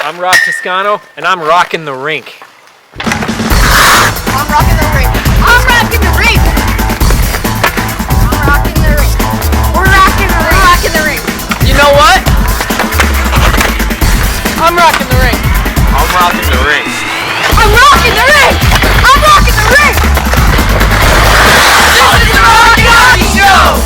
I'm Toscano, and I'm rocking the rink. I'm rocking the rink. I'm rocking the rink. I'm rocking the rink. We're rocking the rink. You know what? I'm rocking the rink. I'm rocking the rink. I'm rocking the rink. I'm rocking the rink. This is the Rockin' Show.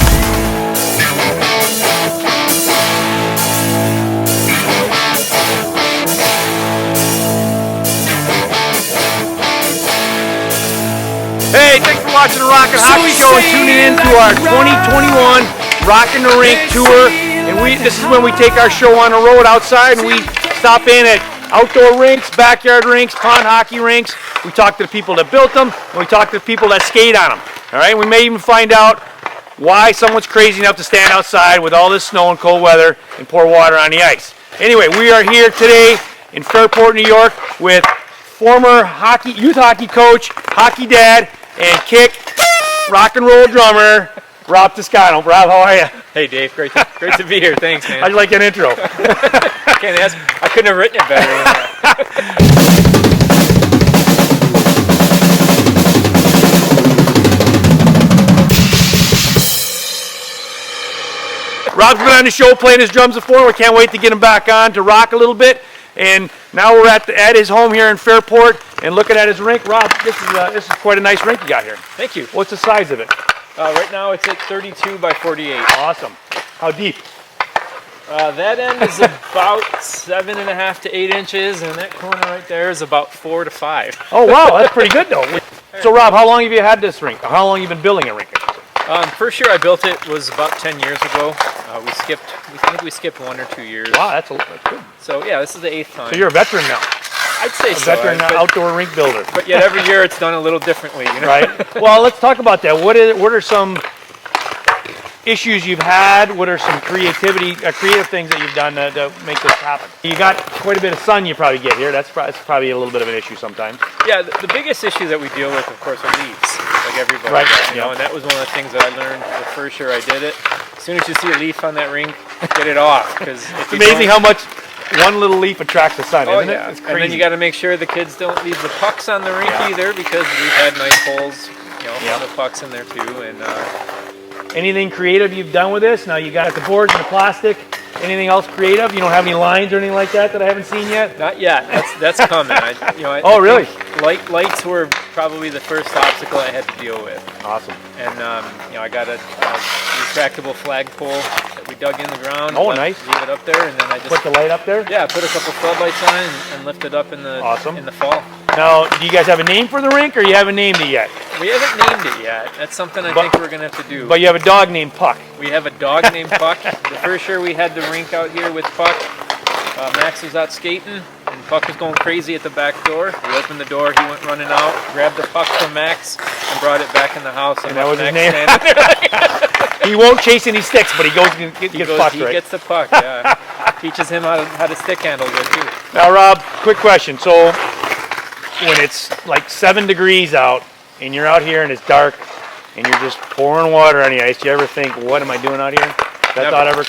Hey, thanks for watching the Rockin' Hockey Show and tuning in to our 2021 Rockin' the Rink tour. And this is when we take our show on the road outside and we stop in at outdoor rinks, backyard rinks, pond hockey rinks. We talk to the people that built them and we talk to the people that skate on them. All right, we may even find out why someone's crazy enough to stand outside with all this snow and cold weather and pour water on the ice. Anyway, we are here today in Fairport, New York with former youth hockey coach, hockey dad, and kick rock and roll drummer, Rob Toscano. Rob, how are you? Hey, Dave. Great to be here. Thanks, man. How'd you like that intro? I couldn't have written it better than that. Rob's been on the show playing his drums before. We can't wait to get him back on to rock a little bit. And now we're at his home here in Fairport and looking at his rink. Rob, this is quite a nice rink you got here. Thank you. What's the size of it? Right now it's at 32 by 48. Awesome. How deep? That end is about 7.5 to 8 inches, and that corner right there is about 4 to 5. Oh, wow, that's pretty good though. So Rob, how long have you had this rink? How long have you been building a rink? First year I built it was about 10 years ago. I think we skipped 1 or 2 years. Wow, that's good. So yeah, this is the 8th time. So you're a veteran now. I'd say so. Veteran outdoor rink builder. But yet every year it's done a little differently, you know? Right. Well, let's talk about that. What are some issues you've had? What are some creative things that you've done to make this happen? You got quite a bit of sun you probably get here. That's probably a little bit of an issue sometimes. Yeah, the biggest issue that we deal with, of course, are leaves, like everybody right. does, you know, and that was one of the things that I learned the first year I did it. As soon as you see a leaf on that rink, get it off, because it's amazing how much one little leaf attracts the sun, isn't it? It's crazy. And then you got to make sure the kids don't leave the pucks on the rink either, because we've had nice holes, you know, on the pucks in there too. And anything creative you've done with this? Now you got the boards and the plastic. Anything else creative? You don't have any lines or anything like that I haven't seen yet? Not yet. That's coming. Oh, really? Lights were probably the first obstacle I had to deal with. Awesome. And I got a retractable flagpole that we dug in the ground. Oh, nice. Leave it up there, and then I just put the light up there. Yeah, put a couple floodlights on and lift it up in the fall. Now, do you guys have a name for the rink, or you haven't named it yet? We haven't named it yet. That's something I think we're going to have to do. But you have a dog named Puck. We have a dog named Puck. The first year we had the rink out here with Puck, Max was out skating, and Puck was going crazy at the back door. We opened the door, he went running out, grabbed the puck from Max, and brought it back in the house. And that was his name? He won't chase any sticks, but he goes and gets puck, right? He gets the puck, yeah. Teaches him how to stick handle good, too. Now, Rob, quick question. So, when it's like 7 degrees out, and you're out here and it's dark, and you're just pouring water on the ice, do you ever think, what am I doing out here? Never?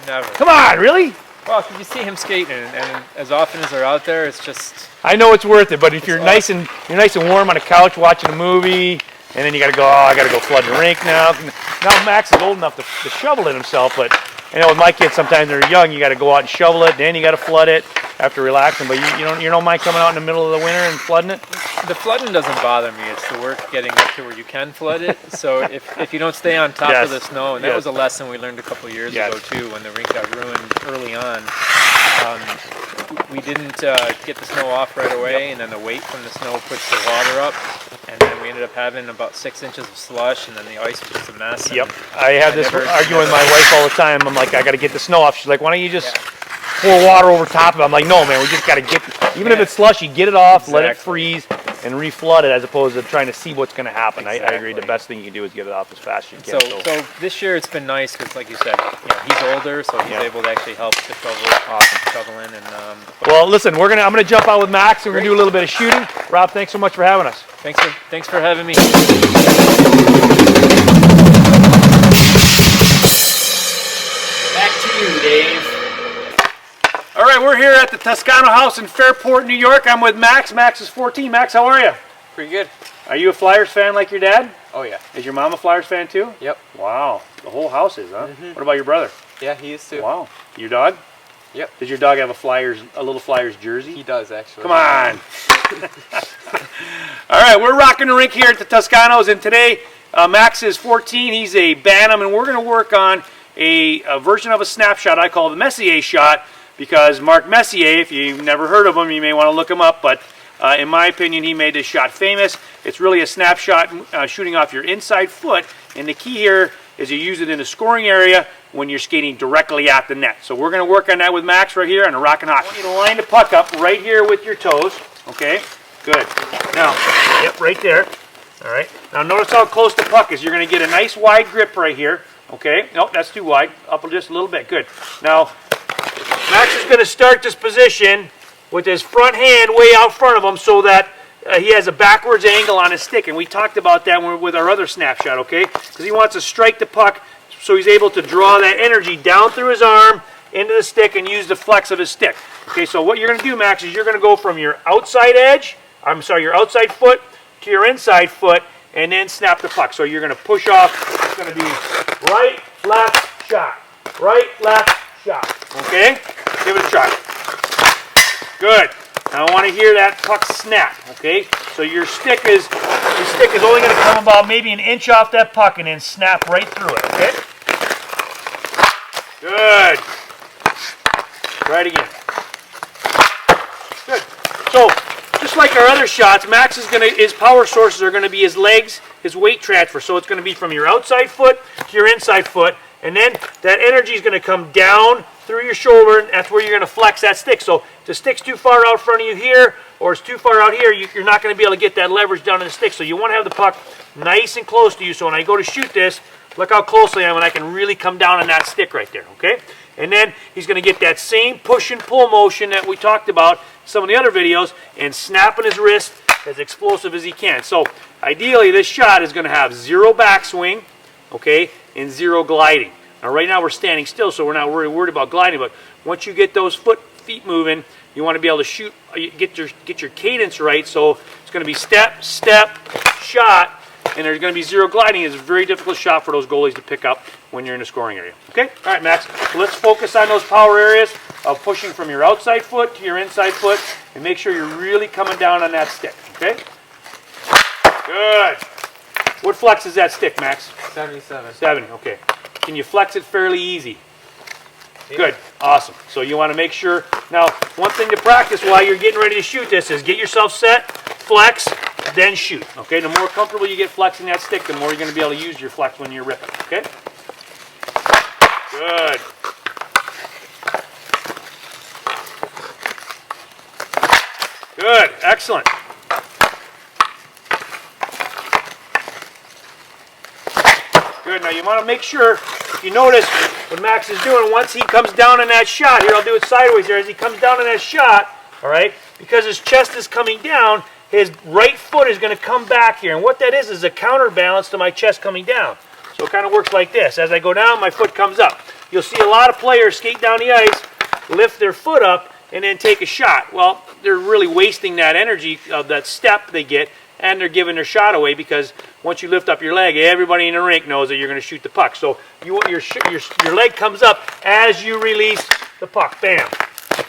Never. Come on, really? Well, if you see him skating, and as often as they're out there, it's just... I know it's worth it, but if you're nice and warm on a couch watching a movie, and then you got to go, I got to go flood the rink now. Now Max is old enough to shovel it himself, but I know with my kids, sometimes they're young, you got to go out and shovel it, then you got to flood it after relaxing. But you don't mind coming out in the middle of the winter and flooding it? The flooding doesn't bother me. It's the work getting up to where you can flood it. So if you don't stay on top of the snow, and that was a lesson we learned a couple years ago too, when the rink got ruined early on. We didn't get the snow off right away, and then the weight from the snow pushed the water up, and then we ended up having about 6 inches of slush, and then the ice was just a mess. Yep. I have this arguing with my wife all the time. I'm like, I got to get the snow off. She's like, why don't you just pour water over top of it? I'm like, no, man, we just got to get, even if it's slushy, get it off, let it freeze, and reflood it, as opposed to trying to see what's going to happen. I agree. The best thing you can do is get it off as fast as you can. So this year it's been nice because, like you said, he's older, so he's able to actually help to shovel in. And well, listen, I'm gonna jump out with Max, and we're gonna do a little bit of shooting. Rob, thanks so much for having us. Thanks for having me. Back to you, Dave. All All right, we're here at the Toscano house in Fairport, New York. I'm with Max. Max is 14. Max, how are you? Pretty good. Are you a Flyers fan like your dad? Oh yeah. Is your mom a Flyers fan too? Yep. Wow, the whole house is, huh? What about your brother? Yeah, he is too. Wow. Your dog? Yep. Does your dog have a little Flyers jersey? He does actually. Come on. All right, we're rocking the rink here at the Toscanos, and today Max is 14. He's a Bantam, and we're going to work on a version of a snapshot I call the Messier shot, because Mark Messier, if you've never heard of him, you may want to look him up, but in my opinion, he made this shot famous. It's really a snapshot shooting off your inside foot, and the key here is you use it in the scoring area when you're skating directly at the net. So we're going to work on that with Max right here on the Rockin' Hockey. I want you to line the puck up right here with your toes. Okay, good. Now, yep, right there. All right. Now notice how close the puck is. You're going to get a nice wide grip right here. Okay. Nope, that's too wide. Up just a little bit. Good. Now, Max is going to start this position with his front hand way out front of him so that he has a backwards angle on his stick. And we talked about that with our other snapshot, okay? Because he wants to strike the puck so he's able to draw that energy down through his arm into the stick and use the flex of his stick. Okay, so what you're going to do, Max, is you're going to go from your outside your outside foot to your inside foot and then snap the puck. So you're going to push off. It's going to be right, left, shot. Right, left, shot. Okay? Give it a try. Good. Now I want to hear that puck snap. Okay? So your stick is only going to come about maybe an inch off that puck and then snap right through it. Okay? Good. Try it again. Good. So just like our other shots, Max is his power sources are going to be his legs, his weight transfer. So it's going to be from your outside foot to your inside foot, and then that energy is going to come down through your shoulder, and that's where you're going to flex that stick. So if the stick's too far out front of you here, or it's too far out here, you're not going to be able to get that leverage down in the stick. So you want to have the puck nice and close to you. So when I go to shoot this, look how close I am, and I can really come down on that stick right there, okay? And then he's going to get that same push and pull motion that we talked about in some of the other videos, and snapping his wrist as explosive as he can. So ideally, this shot is going to have 0 backswing, okay, and 0 gliding. Now right now we're standing still, so we're not really worried about gliding, but once you get those feet moving, you want to be able to shoot, get your cadence right. So it's going to be step, step, shot, and there's going to be 0 gliding. It's a very difficult shot for those goalies to pick up when you're in the scoring area. Okay? All right, Max. So let's focus on those power areas of pushing from your outside foot to your inside foot, and make sure you're really coming down on that stick. Okay? Good. What flex is that stick, Max? 77. 70. Okay. Can you flex it fairly easy? Good. Awesome. So you want to make sure. Now, one thing to practice while you're getting ready to shoot this is get yourself set, flex, then shoot. Okay? The more comfortable you get flexing that stick, the more you're going to be able to use your flex when you're ripping. Okay? Good. Good. Excellent. Good. Now you want to make sure, if you notice what Max is doing, once he comes down in that shot, here I'll do it sideways here, as he comes down in that shot, all right, because his chest is coming down, his right foot is going to come back here. And what that is a counterbalance to my chest coming down. So it kind of works like this. As I go down, my foot comes up. You'll see a lot of players skate down the ice, lift their foot up, and then take a shot. Well, they're really wasting that energy of that step they get, and they're giving their shot away, because once you lift up your leg, everybody in the rink knows that you're going to shoot the puck. So your leg comes up as you release the puck. Bam.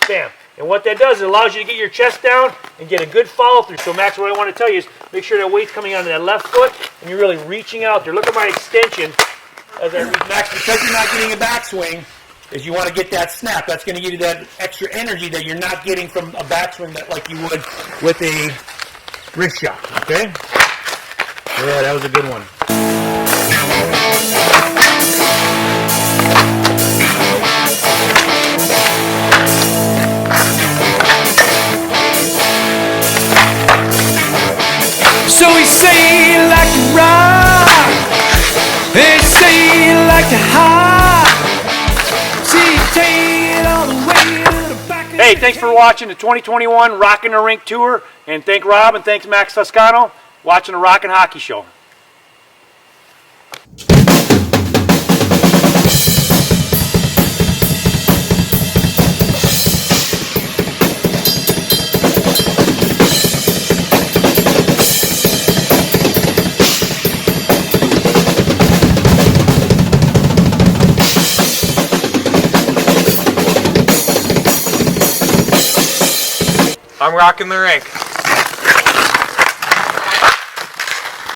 Bam. And what that does, it allows you to get your chest down and get a good follow through. So Max, what I want to tell you is make sure that weight's coming onto that left foot and you're really reaching out there. Look at my extension as I reach. Max, because you're not getting a backswing, is you want to get that snap. That's going to give you that extra energy that you're not getting from a backswing like you would with a wrist shot. Okay? Yeah, that was a good one. So we say you like to rock, and say you like to hide. See you take it all the way to the back. Hey, thanks for watching the 2021 Rockin' the Rink Tour, and thank Rob and thanks Max Toscano watching the Rockin' Hockey Show. I'm rocking the rink.